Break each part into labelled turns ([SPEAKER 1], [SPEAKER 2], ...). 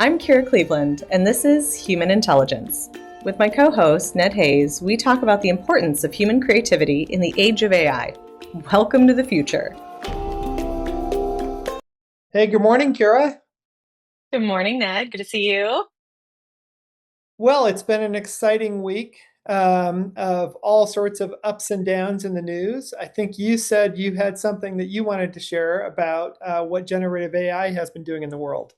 [SPEAKER 1] I'm Kira Cleveland, and this is Human Intelligence. With my co host, Ned Hayes, we talk about the importance of human creativity in the age of AI. Welcome to the future.
[SPEAKER 2] Hey, good morning, Kira.
[SPEAKER 3] Good morning, Ned. Good to see you.
[SPEAKER 2] Well, it's been an exciting week of all sorts of ups and downs in the news. I think you said you had something that you wanted to share about what generative AI has been doing in the world.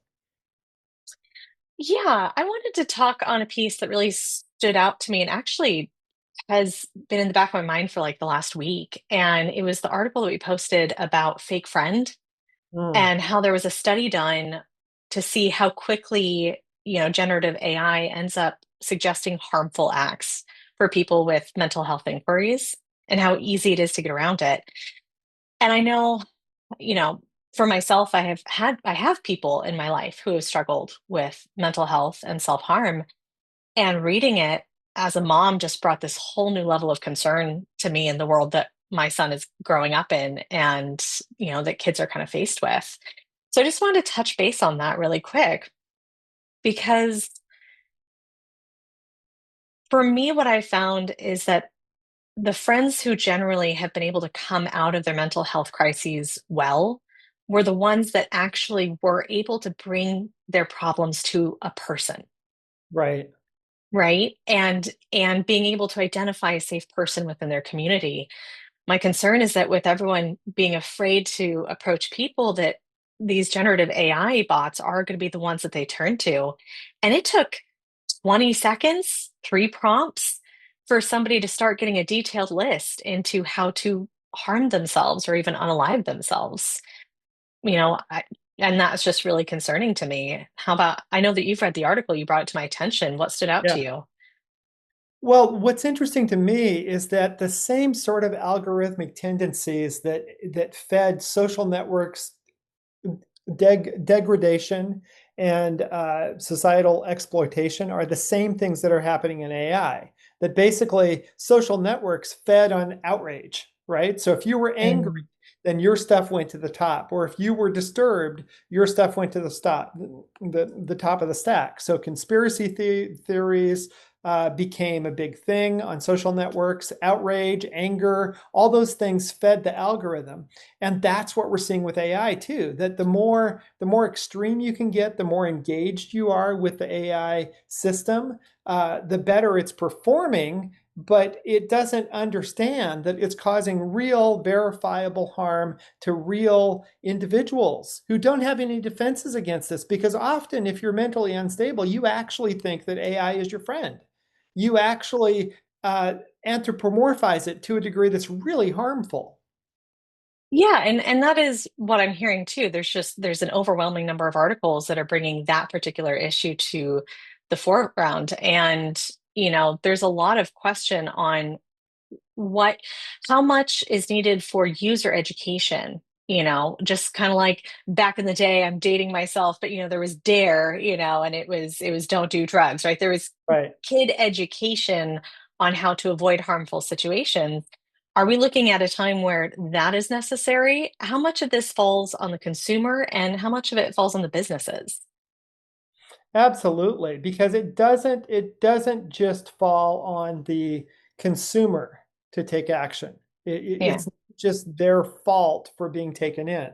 [SPEAKER 3] Yeah, I wanted to talk on a piece that really stood out to me and actually has been in the back of my mind for like the last week. And it was the article that we posted about fake friend
[SPEAKER 2] Mm,
[SPEAKER 3] and how there was a study done to see how quickly, generative AI ends up suggesting harmful acts for people with mental health inquiries and how easy it is to get around it. And I know, you know, for myself, I have people in my life who have struggled with mental health and self-harm. And reading it as a mom just brought this whole new level of concern to me in the world that my son is growing up in and, that kids are kind of faced with. So I just wanted to touch base on that really quick because for me, what I found is that the friends who generally have been able to come out of their mental health crises well were the ones that actually were able to bring their problems to a person,
[SPEAKER 2] right.
[SPEAKER 3] right? And being able to identify a safe person within their community. My concern is that with everyone being afraid to approach people, that these generative AI bots are going to be the ones that they turn to. And it took 20 seconds, three prompts for somebody to start getting a detailed list into how to harm themselves or even unalive themselves. You know, I, and that's just really concerning to me. How about, I know that you've read the article, you brought it to my attention. What stood out to
[SPEAKER 2] Yeah.
[SPEAKER 3] you?
[SPEAKER 2] Well, what's interesting to me is that the same sort of algorithmic tendencies that fed social networks degradation and societal exploitation are the same things that are happening in AI. That basically social networks fed on outrage, right? So if you were angry,
[SPEAKER 3] Mhm.
[SPEAKER 2] then your stuff went to the top, or if you were disturbed, your stuff went to the top of the stack. So conspiracy theories became a big thing on social networks. Outrage, anger, all those things fed the algorithm. And that's what we're seeing with AI too, that the more extreme you can get, the more engaged you are with the AI system, the better it's performing, but it doesn't understand that it's causing real verifiable harm to real individuals who don't have any defenses against this. Because often, if you're mentally unstable, you actually think that AI is your friend. You actually anthropomorphize it to a degree that's really harmful.
[SPEAKER 3] Yeah, and that is what I'm hearing too. There's an overwhelming number of articles that are bringing that particular issue to the foreground, and there's a lot of question on what how much is needed for user education. Just kind of like back in the day, I'm dating myself, but there was Dare, and it was don't do drugs, right? There was
[SPEAKER 2] Right.
[SPEAKER 3] kid education on how to avoid harmful situations. Are we looking at a time where that is necessary? How much of this falls on the consumer and how much of it falls on the businesses?
[SPEAKER 2] Absolutely, because it doesn't just fall on the consumer to take action.
[SPEAKER 3] Yeah.
[SPEAKER 2] It's just their fault for being taken in.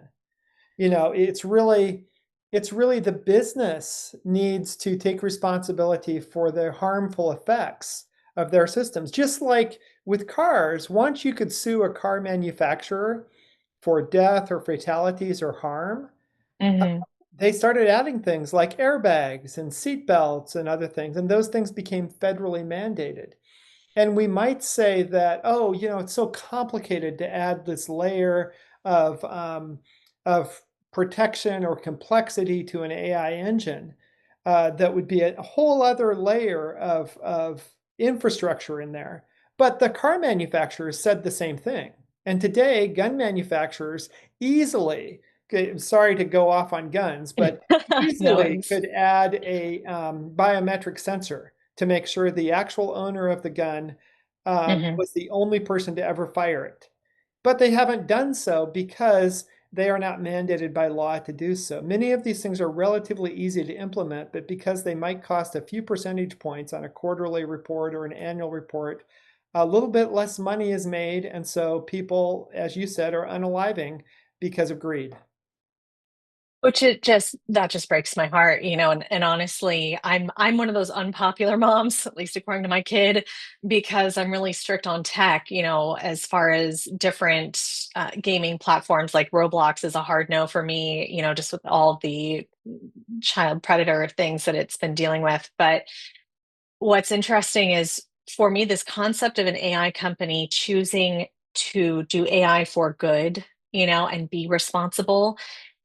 [SPEAKER 2] It's really the business needs to take responsibility for the harmful effects of their systems. Just like with cars, once you could sue a car manufacturer for death or fatalities or harm,
[SPEAKER 3] Hmm.
[SPEAKER 2] they started adding things like airbags and seat belts and other things, and those things became federally mandated. And we might say that, oh, it's so complicated to add this layer of protection or complexity to an AI engine. That would be a whole other layer of infrastructure in there. But the car manufacturers said the same thing. And today, gun manufacturers easily, okay, sorry to go off on guns, but
[SPEAKER 3] No
[SPEAKER 2] easily
[SPEAKER 3] worries.
[SPEAKER 2] could add a biometric sensor to make sure the actual owner of the gun
[SPEAKER 3] Hmm.
[SPEAKER 2] was the only person to ever fire it. But they haven't done so because they are not mandated by law to do so. Many of these things are relatively easy to implement, but because they might cost a few percentage points on a quarterly report or an annual report, a little bit less money is made. And so people, as you said, are unaliving because of greed.
[SPEAKER 3] Which that just breaks my heart, and honestly, I'm one of those unpopular moms, at least according to my kid, because I'm really strict on tech, as far as different gaming platforms. Like Roblox is a hard no for me, just with all the child predator things that it's been dealing with. But what's interesting is, for me, this concept of an AI company choosing to do AI for good, and be responsible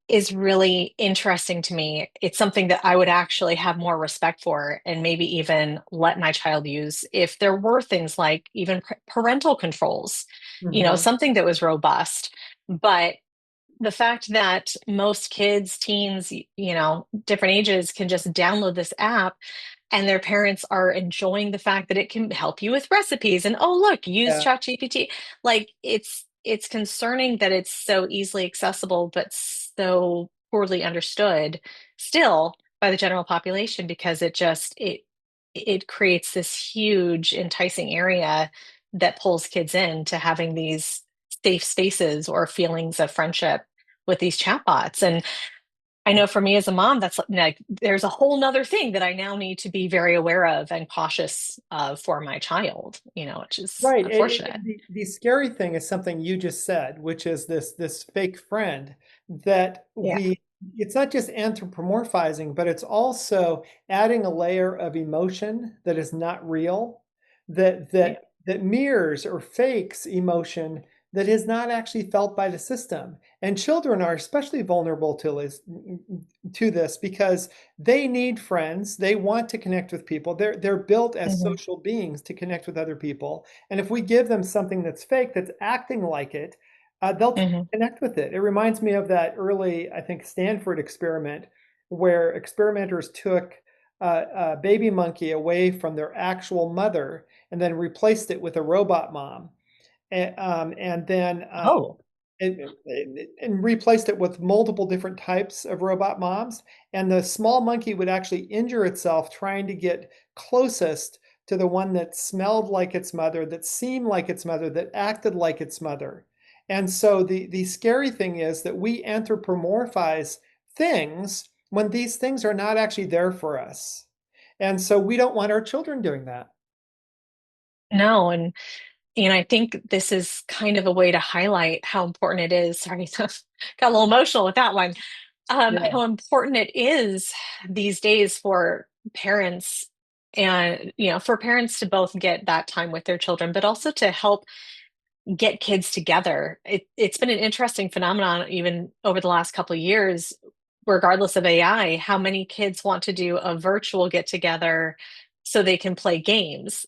[SPEAKER 3] is really interesting to me. It's something that I would actually have more respect for, and maybe even let my child use if there were things like even parental controls,
[SPEAKER 2] Mhm.
[SPEAKER 3] something that was robust. But the fact that most kids, teens, different ages can just download this app, and their parents are enjoying the fact that it can help you with recipes, and oh look, use
[SPEAKER 2] Yeah,
[SPEAKER 3] ChatGPT. Like, it's concerning that it's so easily accessible but so poorly understood still by the general population, because it creates this huge enticing area that pulls kids into having these safe spaces or feelings of friendship with these chatbots. And I know for me as a mom, that's like there's a whole nother thing that I now need to be very aware of and cautious of for my child, which is
[SPEAKER 2] right.
[SPEAKER 3] unfortunate.
[SPEAKER 2] The scary thing is something you just said, which is this fake friend that
[SPEAKER 3] Yeah.
[SPEAKER 2] it's not just anthropomorphizing, but it's also adding a layer of emotion that is not real,
[SPEAKER 3] Yeah.
[SPEAKER 2] that mirrors or fakes emotion that is not actually felt by the system. And children are especially vulnerable to this because they need friends. They want to connect with people. They're built as
[SPEAKER 3] Hmm.
[SPEAKER 2] social beings to connect with other people. And if we give them something that's fake, that's acting like it, they'll
[SPEAKER 3] Hmm.
[SPEAKER 2] connect with it. It reminds me of that early, I think, Stanford experiment where experimenters took a baby monkey away from their actual mother and then replaced it with a robot mom. And then
[SPEAKER 3] Oh.
[SPEAKER 2] and replaced it with multiple different types of robot moms. And the small monkey would actually injure itself trying to get closest to the one that smelled like its mother, that seemed like its mother, that acted like its mother. And so the scary thing is that we anthropomorphize things when these things are not actually there for us. And so we don't want our children doing that.
[SPEAKER 3] No, and I think this is kind of a way to highlight how important it is. Sorry, got a little emotional with that one.
[SPEAKER 2] Yeah.
[SPEAKER 3] How important it is these days for parents, and for parents to both get that time with their children, but also to help get kids together. It's been an interesting phenomenon even over the last couple of years, regardless of AI, how many kids want to do a virtual get together so they can play games,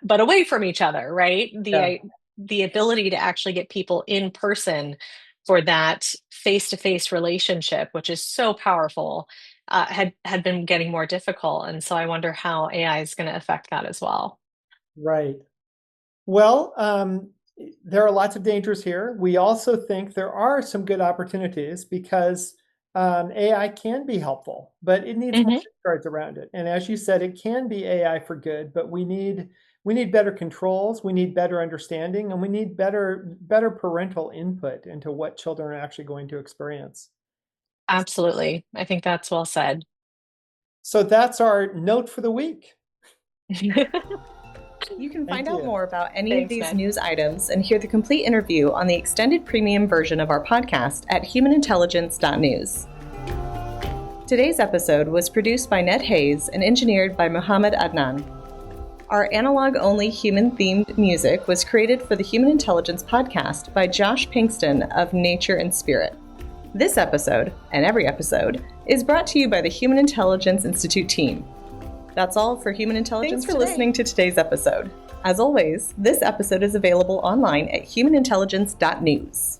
[SPEAKER 3] but away from each other, right?
[SPEAKER 2] Yeah.
[SPEAKER 3] The ability to actually get people in person for that face-to-face relationship, which is so powerful, had been getting more difficult. And so I wonder how AI is going to affect that as well.
[SPEAKER 2] Right. Well, there are lots of dangers here. We also think there are some good opportunities because AI can be helpful, but it needs more
[SPEAKER 3] Hmm.
[SPEAKER 2] safeguards around it. And as you said, it can be AI for good, but we need better controls, we need better understanding, and we need better parental input into what children are actually going to experience.
[SPEAKER 3] Absolutely. I think that's well said.
[SPEAKER 2] So that's our note for the week.
[SPEAKER 1] You can
[SPEAKER 2] Thank
[SPEAKER 1] find out
[SPEAKER 2] you.
[SPEAKER 1] more about any of
[SPEAKER 3] Thanks,
[SPEAKER 1] these
[SPEAKER 3] Ned.
[SPEAKER 1] news items and hear the complete interview on the extended premium version of our podcast at humanintelligence.news. Today's episode was produced by Ned Hayes and engineered by Muhammad Adnan. Our analog-only human-themed music was created for the Human Intelligence podcast by Josh Pinkston of Nature and Spirit. This episode, and every episode, is brought to you by the Human Intelligence Institute team. That's all for Human Intelligence. Thanks for listening to today's episode. As always, this episode is available online at humanintelligence.news.